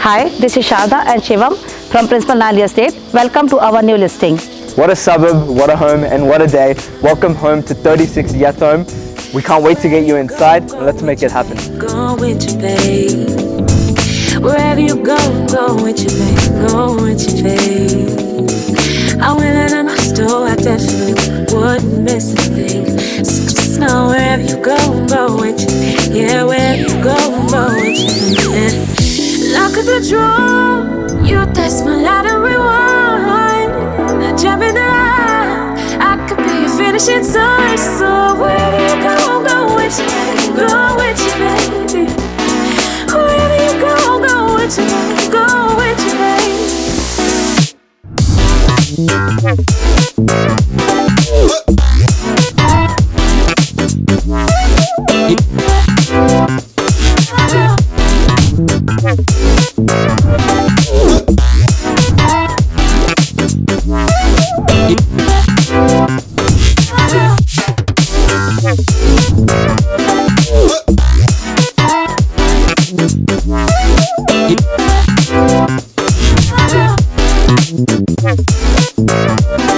Hi, this is Sharda and Shivam from Principle9 Real Estate. Welcome to our new listing. What a suburb, what a home, and what a day. Welcome home to 36 Yetholme. We can't wait to get you inside, and let's make it happen. Go with you, babe. Wherever you go with you, babe. Go with you, babe. I went out of my store, I definitely wouldn't miss a thing. So just know wherever you go with you. Yeah, wherever you go with you. Yeah. Luck of the draw, you test my ladder rewind. Now jump in the line, I could be your finishing touch. So wherever you go with you, go with you, baby. Wherever you go with you, go with you, baby. Yeah.